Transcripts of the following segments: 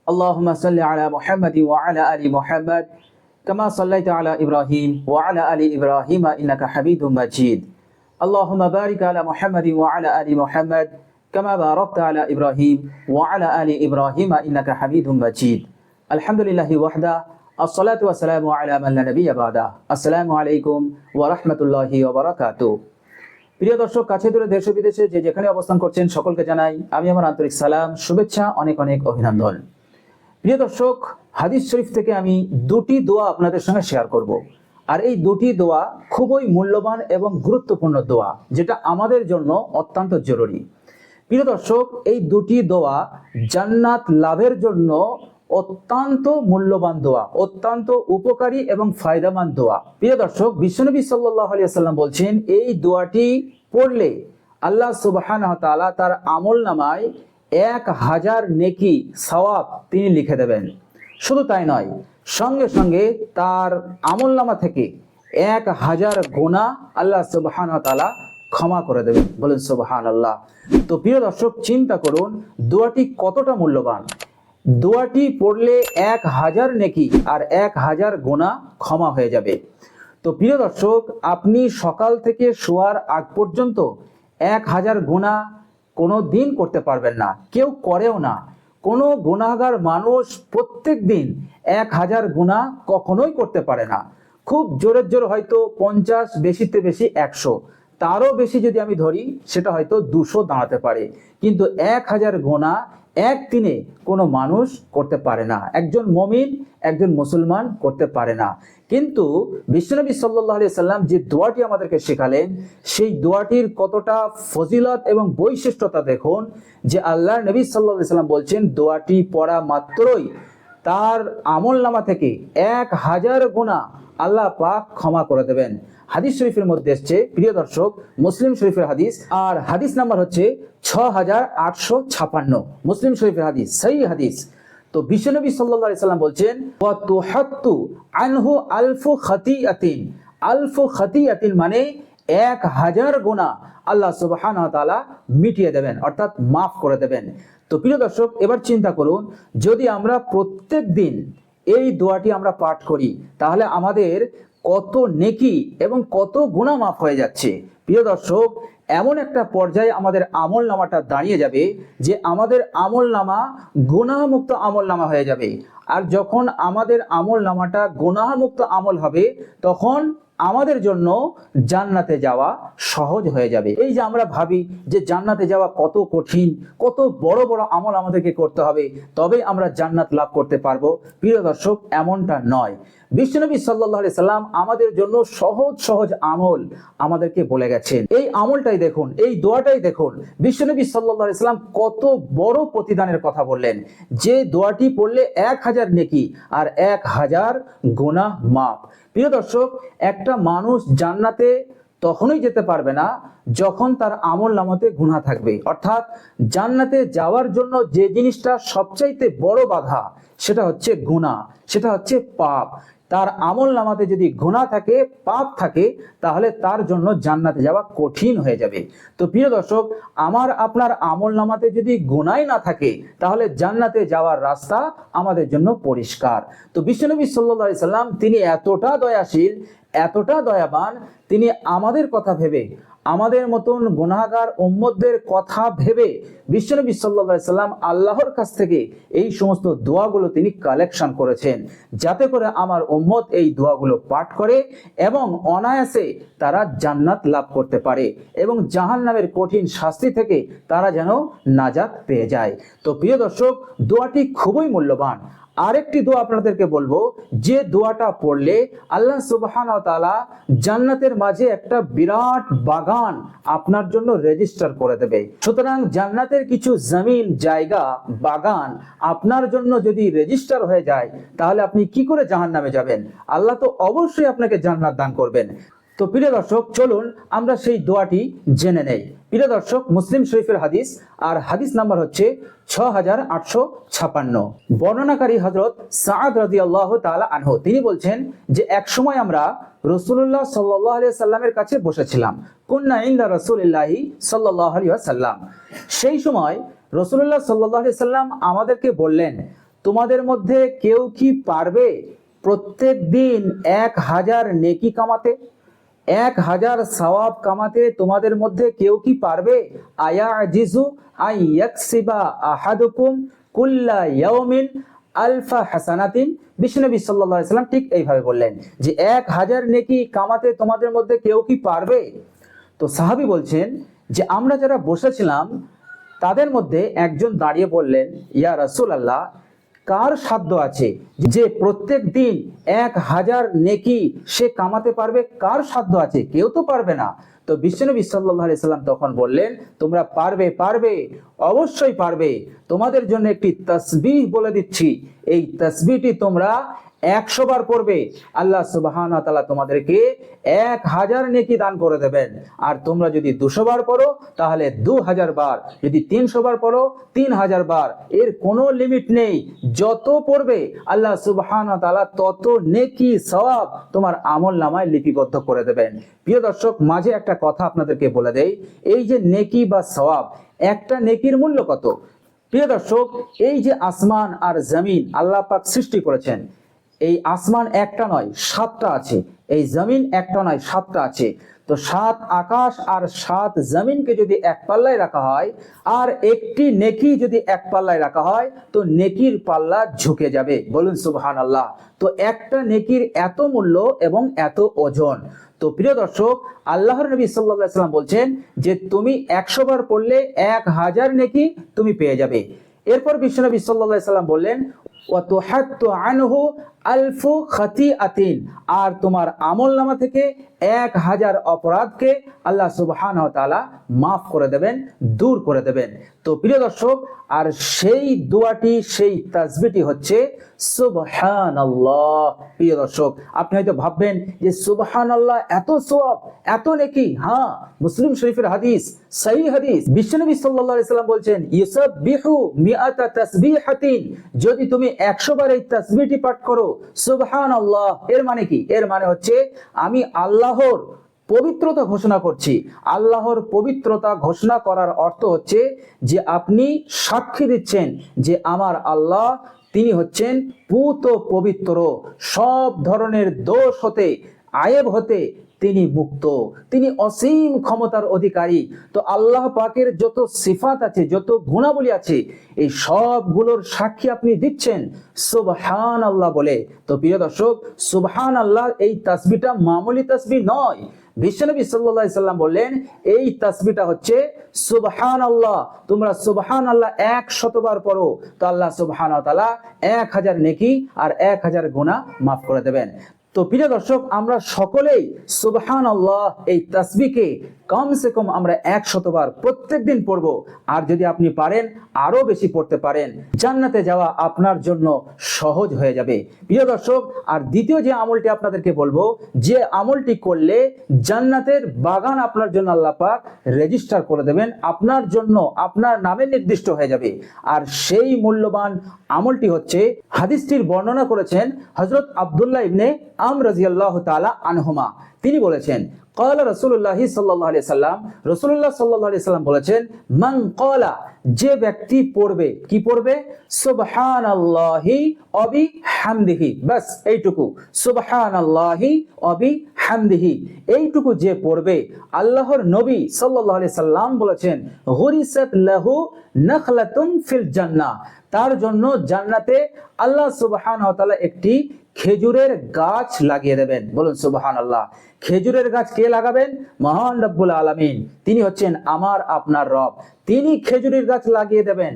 اللهم صل على محمد وعلى آل محمد كما صليت على إبراهيم وعلى آل إبراهيم إنك حميد مجيد اللهم بارك على محمد وعلى آل محمد كما باركت على إبراهيم وعلى آل إبراهيم إنك حميد مجيد الحمد لله وحده الصلاة والسلام على من لا نبي بعده السلام عليكم ورحمة الله وبركاته। প্রিয় দর্শক, কাছে দূরে দেশ ও বিদেশে যে যেখানে অবস্থান করছেন সকলকে জানাই আমি আমার আন্তরিক সালাম, শুভেচ্ছা, অনেক অনেক অভিনন্দন। প্রিয় দর্শক, হাদিস শরীফ থেকে আমি দুটি দোয়া আপনাদের সঙ্গে শেয়ার করব। আর এই দুটি দোয়া খুবই মূল্যবান এবং গুরুত্বপূর্ণ দোয়া, যেটা আমাদের জন্য অত্যন্ত জরুরি। প্রিয় দর্শক, এই দুটি দোয়া জান্নাত লাভের জন্য অত্যন্ত মূল্যবান দোয়া, অত্যন্ত উপকারী এবং ফায়দামান দোয়া। প্রিয় দর্শক, বিশ্বনবী সাল্লাল্লাহু আলাইহি ওয়াসাল্লাম বলছেন, এই দোয়াটি পড়লে আল্লাহ সুবহানাহু ওয়া তাআলা তার আমলনামায় 1000 নেকি সওয়াব তিনি লিখে দেবেন। শুধু তাই নয়, সঙ্গে সঙ্গে তার আমলনামা থেকে 1000 গুনাহ আল্লাহ সুবহানাহু ওয়া তাআলা ক্ষমা করে দেবেন। বলেন সুবহানাল্লাহ। তো প্রিয় দর্শক, চিন্তা করুন দোয়াটি কতটা মূল্যবান। দোয়াটি পড়লে 1000 নেকি আর 1000 গুনাহ ক্ষমা হয়ে যাবে। তো প্রিয় দর্শক, আপনি সকাল থেকে শোয়ার আগ পর্যন্ত 1000 গুনাহ কোনো দিন করতে পারবেন না, কেউ করেও না। কোনো গুনাহগার মানুষ প্রত্যেক দিন 1000 গুনাহ কখনোই করতে পারে না। খুব জোরের জোর হয়তো 50, বেশিতে বেশি 100, তারও বেশি যদি আমি ধরি সেটা হয়তো 200 দাঁড়াতে পারে, কিন্তু 1000 গুনাহ একদিনে কোনো মানুষ করতে পারে না, একজন মুমিন, একজন মুসলমান করতে পারে না। কিন্তু বিশ্বনবী সাল্লাল্লাহু আলাইহি সাল্লাম যে দোয়াটি আমাদেরকে শেখালেন, সেই দোয়াটির কতটা ফজিলত এবং বৈশিষ্ট্যতা দেখুন, যে আল্লাহর নবী সাল্লাল্লাহু আলাইহি সাল্লাম বলছেন দোয়াটি পড়া মাত্রই তার আমলনামা থেকে 1000 গুনাহ আল্লাহ পাক ক্ষমা করে দেবেন। হাদিস শরীফের মধ্যে এসেছে, প্রিয় দর্শক, মুসলিম শরীফের হাদিস, আর হাদিস নাম্বার হচ্ছে 6856, মুসলিম শরীফের হাদিস, সহিহ হাদিস। তো বিশ্বনবী সাল্লাল্লাহু আলাইহি সাল্লাম বলছেন, ওয়া তুহাত্তু আনহু আলফু খাতিয়াতিন। আলফু খাতিয়াতিন মানে 1000 গুনাহ আল্লাহ সুবহানাহু ওয়া তাআলা মিটিয়ে দেবেন, অর্থাৎ মাফ করে দেবেন। তো প্রিয় দর্শক, এবার চিন্তা করুন, যদি আমরা প্রত্যেক দিন এই দোয়াটি আমরা পাঠ করি, তাহলে আমাদের কত নেকি এবং কত গুনাহ মাফ হয়ে যাচ্ছে। প্রিয় দর্শক, এমন একটা পর্যায়ে আমাদের আমল নামাটা দাঁড়িয়ে যাবে যে আমাদের আমল নামা গুনাহমুক্ত আমল নামা হয়ে যাবে। আর যখন আমাদের আমল নামাটা গুনাহমুক্ত আমল হবে, তখন আমাদের জন্য জান্নাতে যাওয়া সহজ হয়ে যাবে। এই যে আমরা ভাবি যে জান্নাতে যাওয়া কত কঠিন, কত বড় বড় আমল আমাদেরকে করতে হবে তবে আমরা জান্নাত লাভ করতে পারবো, প্রিয় দর্শক এমনটা নয়। বিশ্বনবী সাল্লাল্লাহু আলাইহি সাল্লাম আমাদের জন্য সহজ সহজ আমল আমাদেরকে বলে গেছেন। এই আমলটাই দেখুন, এই দোয়াটাই দেখুন, বিশ্বনবী সাল্লাল্লাহু আলাইহি সাল্লাম কত বড় প্রতিদানের কথা বললেন, যে দোয়াটি পড়লে 1000 নেকি আর 1000 গুনাহ মাফ। প্রিয় দর্শক, একটা মানুষ জান্নাতে তখনই যেতে পারবে না যখন তার আমল নামাতে গুনাহ থাকবে। অর্থাৎ জান্নাতে যাওয়ার জন্য যে জিনিসটা সবচাইতে বড় বাধা, সেটা হচ্ছে গুনাহ, সেটা হচ্ছে পাপ। তার আমল নামাতে যদি গুনাহ থাকে, পাপ থাকে, তাহলে তার জন্য জান্নাতে যাওয়া কঠিন হয়ে যাবে। তো প্রিয় দর্শক, আমার আপনার আমল নামাতে যদি গুনাহই না থাকে, তাহলে জান্নাতে যাওয়ার রাস্তা আমাদের জন্য পরিষ্কার। তো বিশ্বনবী সাল্লাল্লাহু আলাইহি সাল্লাম তিনি এতটা দয়াশীল, এতটা দয়াবান, তিনি আমাদের কথা ভেবে, আমাদের মতন গুনাহগার উম্মতদের কথা ভেবে বিশ্বনবী সাল্লাল্লাহু আলাইহি সাল্লাম আল্লাহর কাছ থেকে এই সমস্ত দোয়াগুলো তিনি কালেকশন করেছেন, যাতে করে আমার উম্মত এই দোয়াগুলো পাঠ করে এবং অনায়াসে তারা জান্নাত লাভ করতে পারে এবং জাহান্নামের কঠিন শাস্তি থেকে তারা যেন নাজাত পেয়ে যায়। তো প্রিয় দর্শক, দোয়াটি খুবই মূল্যবান। আরেকটি দোয়া আপনাদেরকে বলবো, যে দোয়াটা পড়লে আল্লাহ সুবহানাহু ওয়া তাআলা জান্নাতের মাঝে একটা বিরাট বাগান আপনার জন্য রেজিস্টার করে দেবে। সুতরাং জান্নাতের কিছু জমিন, জায়গা, বাগান আপনার জন্য যদি রেজিস্টার হয়ে যায়, তাহলে আপনি কি করে জাহান্নামে যাবেন? আল্লাহ তো অবশ্যই আপনাকে জান্নাত দান করবেন। তো প্রিয় দর্শক, চলুন আমরা সেই দোয়াটি জেনে নেই। প্রিয় দর্শক, মুসলিম শরীফের হাদিস, আর হাদিস নাম্বার হচ্ছে 6856। বর্ণনাকারী হযরত সাআদ রাদিয়াল্লাহু তাআলা আনহু, তিনি বলছেন যে এক সময় আমরা রাসূলুল্লাহ সাল্লাল্লাহু আলাইহি সাল্লামের কাছে বসেছিলাম। কুন্না ইনদা রাসূলিল্লাহি সাল্লাল্লাহু আলাইহি ওয়াসাল্লাম। সেই সময় রাসূলুল্লাহ সাল্লাল্লাহু আলাইহি সাল্লাম আমাদেরকে বললেন, তোমাদের মধ্যে কেউ কি পারবে প্রত্যেক দিন 1000 নেকি কামাতে? 1000 সওয়াব কামাতে তোমাদের মধ্যে কেউ কি পারবে? আয়া আজিজু আই ইয়াকসিবা আহাদুকুম কুল্লা ইয়াউমিন আলফা হাসানাতিন। বিশ্বনবী সাল্লাল্লাহু আলাইহি সাল্লাম ঠিক এইভাবে বললেন যে 1000 নেকি কামাতে তোমাদের মধ্যে কেউ কি পারবে? তো সাহাবী বলছেন যে আমরা যারা বসেছিলাম তাদের মধ্যে একজন দাঁড়িয়ে বললেন, ইয়া রাসূলুল্লাহ, কার সাধ্য আছে যে প্রত্যেক দিন 1000 নেকি সে কামাতে পারবে? কার সাধ্য আছে? কেউ তো পারবে না। তো বিশ্বনবী সাল্লাল্লাহু আলাইহি সাল্লাম তখন বললেন, তোমরা পারবে, পারবে, অবশ্যই পারবে। তোমাদের জন্য একটি তাসবিহ বলে দিচ্ছি, এই তাসবিহটি তোমরা 100 বার পড়বে, আল্লাহ সুবহানাহু ওয়া তাআলা তোমাদেরকে 1000 নেকি দান করে দেবেন। আর তোমরা যদি 200 বার পড়ো তাহলে 2000 বার, যদি 300 বার পড়ো 3000 বার। এর কোনো লিমিট নেই, যত পড়বে আল্লাহ সুবহানাহু ওয়া তাআলা তত নেকি সওয়াব তোমার আমলনামায় লিপিবদ্ধ করে দেবেন। প্রিয় দর্শক, মাঝে একটা কথা আপনাদেরকে বলে দেই, এই যে নেকি বা সওয়াব, একটা নেকির মূল্য কত? প্রিয় দর্শক, এই যে আসমান আর জমিন আল্লাহ পাক সৃষ্টি করেছেন, এই আসমান একটা নয় 7টা আছে, এই জমিন একটা নয় 7টা আছে। তো 7 আকাশ আর 7 জমিনকে যদি এক পাল্লায় রাখা হয় আর একটি নেকি যদি এক পাল্লায় রাখা হয়, তো নেকির পাল্লা ঝুঁকে যাবে। বলুন সুবহানাল্লাহ। তো একটা নেকির এত মূল্য এবং এত ওজন। তো প্রিয় দর্শক, আল্লাহর নবী সাল্লাল্লাহু আলাইহি ওয়াসাল্লাম বলছেন যে তুমি 100 বার পড়লে 1000 নেকি তুমি পেয়ে যাবে। এরপর বিশ্বনবী সাল্লাল্লাহু আলাইহি ওয়াসাল্লাম বললেন, ওয়া তুহাত্তু আনহু আলফু খাতিআতিন, আর তোমার আমলনামা থেকে 1000 অপরাধকে আল্লাহ সুবহানাহু ওয়া তাআলা মাফ করে দেবেন, দূর করে দেবেন। তো প্রিয় দর্শক, আর সেই দোয়াটি, সেই তাসবিহটি হচ্ছে সুবহানাল্লাহ। প্রিয় দর্শক, আপনি হয়তো ভাববেন যে সুবহানাল্লাহ এত সওয়াব, এত নেকি। হ্যাঁ, মুসলিম শরীফের হাদিস, সহিহ হাদিস, বিশ্বনবী সাল্লাল্লাহু আলাইহি সাল্লাম বলছেন, ইউসাববিহু মিআতা তাসবিহাতিন, যদি তুমি 100 বার এই তাসবিহটি পাঠ করো সুবহানাল্লাহ, এর মানে কি? এর মানে হচ্ছে আমি আল্লাহর পবিত্রতা ঘোষণা করছি। আল্লাহর পবিত্রতা ঘোষণা করার অর্থ হচ্ছে যে আপনি সাক্ষী দিচ্ছেন যে আমার আল্লাহ, তিনি হচ্ছেন পুত পবিত্র, সব ধরনের দোষ হতে, আয়েব হতে তিনি মুক্ত, তিনি অসীম ক্ষমতার অধিকারী। তো আল্লাহ পাকের যত সিফাত আছে, যত গুণাবলী আছে, এই সবগুলোর সাক্ষী আপনি দিচ্ছেন সুবহানাল্লাহ বলে। তো প্রিয় দর্শক, সুবহানাল্লাহ এই তাসবিহটা মামুলি তাসবিহ নয়। বিশ্বনবী সাল্লাল্লাহু আলাইহি সাল্লাম বললেন, এই তাসবিহটা হচ্ছে সুবহানাল্লাহ, তোমরা সুবহানাল্লাহ 100 বার পড়ো, তো আল্লাহ সুবহানাহু ওয়া তাআলা 1000 নেকি আর 1000 গুনাহ মাফ করে দেবেন। তো প্রিয় দর্শক, আমরা সকলেই সুবহানাল্লাহ এই তাসবিহকে কমসে কম আমরা 100 বার প্রত্যেকদিন পড়ব। আর যদি আপনি পারেন আরো বেশি পড়তে পারেন, জান্নাতে যাওয়া আপনার জন্য সহজ হয়ে যাবে। প্রিয় দর্শক, আর দ্বিতীয় যে আমলটি আপনাদেরকে বলবো, যে আমলটি করলে জান্নাতের বাগান আপনার জন্য আল্লাহ পাক রেজিস্টার করে দেবেন, আপনার জন্য আপনার নামে নির্দিষ্ট হয়ে যাবে। আর সেই মূল্যবান আমলটি হচ্ছে, হাদিসটির বর্ণনা করেছেন হযরত আব্দুল্লাহ ইবনে আমর রাদিয়াল্লাহু তাআলা আনহুমা। তিনি বলেছেন, قال রাসূলুল্লাহ সাল্লাল্লাহু আলাইহি সাল্লাম, রাসূলুল্লাহ সাল্লাল্লাহু আলাইহি সাল্লাম বলেছেন, মান ক্বালা, যে ব্যক্তি পড়বে, কি পড়বে? সুবহানাল্লাহি ওয়া বিহামদিহি, বাস এইটুকু, সুবহানাল্লাহি ওয়া বিহামদিহি, এইটুকু যে পড়বে, আল্লাহর নবী সাল্লাল্লাহু আলাইহি সাল্লাম বলেছেন, গুরিসাত লাহু নাখলাতুন ফিল জান্নাহ, তার জন্য জান্নাতে আল্লাহ সুবহানাহু ওয়া তাআলা একটি খেজুরের গাছ লাগিয়ে দেবেন। বলুন সুবহানাল্লাহ। খেজুরের গাছ কে লাগাবেন? মহান রব্বুল আলামিন, তিনি হচ্ছেন আমার আপনার রব, তিনি খেজুরের গাছ লাগিয়ে দেবেন।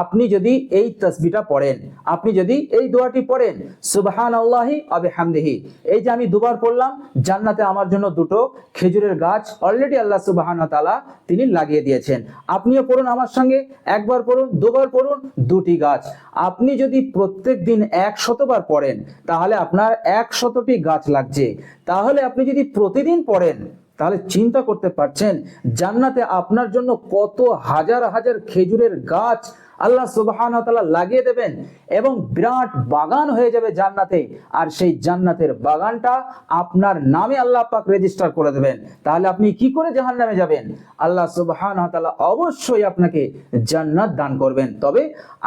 আপনি যদি এই তাসবিহটা পড়েন, আপনি যদি এই দোয়াটি পড়েন, সুবহানাল্লাহি ওয়া বিহামদিহি, এই যে আমি দুবার পড়লাম, জান্নাতে আমার জন্য দুটো খেজুরের গাছ অলরেডি আল্লাহ সুবহানাহু ওয়া তাআলা তিনি লাগিয়ে দিয়েছেন। আপনিও পড়ুন আমার সঙ্গে, একবার পড়ুন, দুবার পড়ুন, দুটি গাছ। আপনি যদি প্রত্যেক দিন 100 বার পড়েন, তাহলে আপনার 100টি গাছ লাগছে। তাহলে আপনি যদি প্রতিদিন পড়েন, তাহলে চিন্তা করতে পারছেন জান্নাতে আপনার জন্য কত হাজার হাজার খেজুরের গাছ আল্লাহ সুবহানাহু ওয়া তাআলা লাগিয়ে দেবেন এবং বিরাট বাগান হয়ে যাবে জান্নাতে। আর সেই জান্নাতের বাগানটা আপনার নামে আল্লাহ পাক রেজিস্টার করে দেবেন। তাহলে আপনি কি করে জাহান্নামে যাবেন? আল্লাহ সুবহানাহু ওয়া তাআলা অবশ্যই আপনাকে জান্নাত দান করবেন। তবে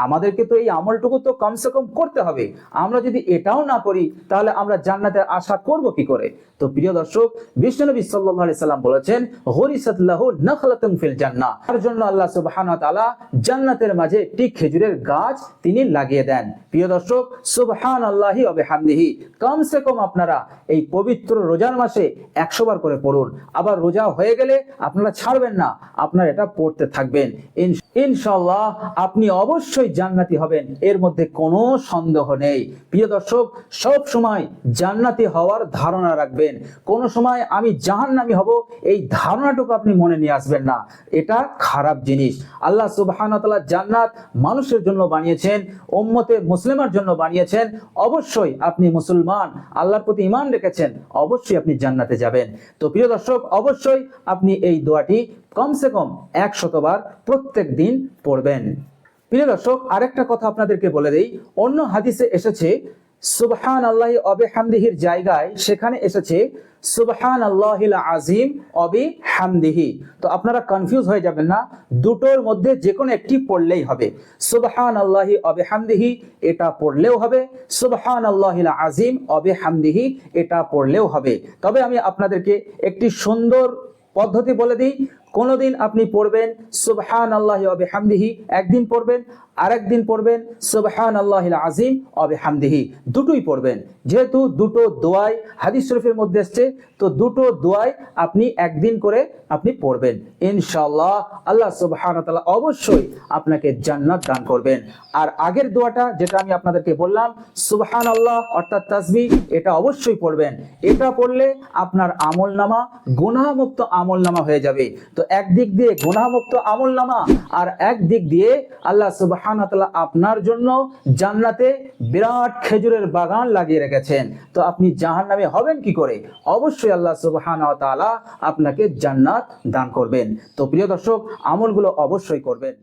আমাদেরকে তো এই আমলটুকু তো কমসে কম করতে হবে। আমরা যদি এটাও না করি তাহলে আমরা জান্নাতের আশা করব কি করে? তো প্রিয় দর্শক, বিশ্বনবী সাল্লাল্লাহু আলাইহি সাল্লাম বলেছেন, গরিসাত লাহু নাখলাতুন ফিল জান্নাহ, তার জন্য আল্লাহ সুবহানাহু ওয়া তাআলা জান্নাতের মাঝে একটি খেজুরের গাছ তিনি লাগিয়ে দেন। প্রিয় দর্শক, সুবহানাল্লাহি ওয়া বিহামদিহি কমসে কম আপনারা এই পবিত্র রোজার মাসে 100 বার করে পড়ুন। আবার রোজা হয়ে গেলে আপনারা ছাড়বেন না, আপনারা এটা পড়তে থাকবেন। ইনশাআল্লাহ আপনি অবশ্যই জান্নাতি হবেন, এর মধ্যে কোনো সন্দেহ নেই। প্রিয় দর্শক, সব সময় জান্নাতি হওয়ার ধারণা রাখবেন। কোনো সময় আমি জাহান্নামী হব এই ধারণাটুকু আপনি মনে নিয়ে আসবেন না, এটা খারাপ জিনিস। আল্লাহ সুবহানাহু ওয়া তাআলা জান্নাত মানুষের জন্য বানিয়েছেন, উম্মতে মুসলিমার জন্য বানিয়েছেন। অবশ্যই আপনি মুসলমান, আল্লাহর প্রতি ঈমান রেখেছেন, অবশ্যই আপনি জান্নাতে যাবেন। তো প্রিয় দর্শক, অবশ্যই আপনি এই দোয়াটি কমসে কম 100 বার প্রত্যেক দিন পড়বেন। প্রিয় দর্শক, আরেকটা কথা আপনাদেরকে বলে দেই, অন্য হাদিসে এসেছে সুবহানাল্লাহি ওয়া বিহামদিহির জায়গায় সেখানে এসেছে সুবহানাল্লাহিল আযীম ওয়া বিহামদিহি। তো আপনারা কনফিউজ হয়ে যাবেন না, দুটোর মধ্যে যে কোনো একটি পড়লেই হবে। সুবহানাল্লাহি ওয়া বিহামদিহি এটা পড়লেও হবে, সুবহানাল্লাহিল আযীম ওয়া বিহামদিহি এটা পড়লেও হবে। তবে আমি আপনাদেরকে একটি সুন্দর পদ্ধতি বলে দিই। কোনদিন আপনি পড়বেন সুবহানাল্লাহি ওয়া বিহামদিহি, একদিন পড়বেন, আরেকদিন পড়বেন সুবহানাল্লাহিল আযীম ওয়া বিহামদিহি, দুটোই পড়বেন। যেহেতু দুটো দোয়াই হাদিস শরীফের মধ্যে এসেছে, তো দুটো দোয়াই আপনি একদিন করে আপনি পড়বেন। ইনশাআল্লাহ আল্লাহ সুবহানাহু ওয়া তাআলা অবশ্যই আপনাকে জান্নাত দান করবেন। আর আগের দোয়াটা যেটা আমি আপনাদেরকে বললাম সুবহানাল্লাহ অর্থাৎ তাসবিহ, এটা অবশ্যই পড়বেন। এটা পড়লে আপনার আমলনামা গুনাহমুক্ত আমলনামা হয়ে যাবে। তো একদিক দিয়ে গুনাহমুক্ত আমলনামা, আর একদিক দিয়ে আল্লাহ সুবহানাহু ওয়া তাআলা আপনার জন্য জান্নাতে বিরাট খেজুরের বাগান লাগিয়ে রেখেছেন। তো আপনি জাহান্নামে হবেন কি করে? অবশ্যই আল্লাহ সুবহানাহু ওয়া তাআলা আপনাকে জান্নাত দান করবেন। তো প্রিয় দর্শক, আমলগুলো অবশ্যই করবেন।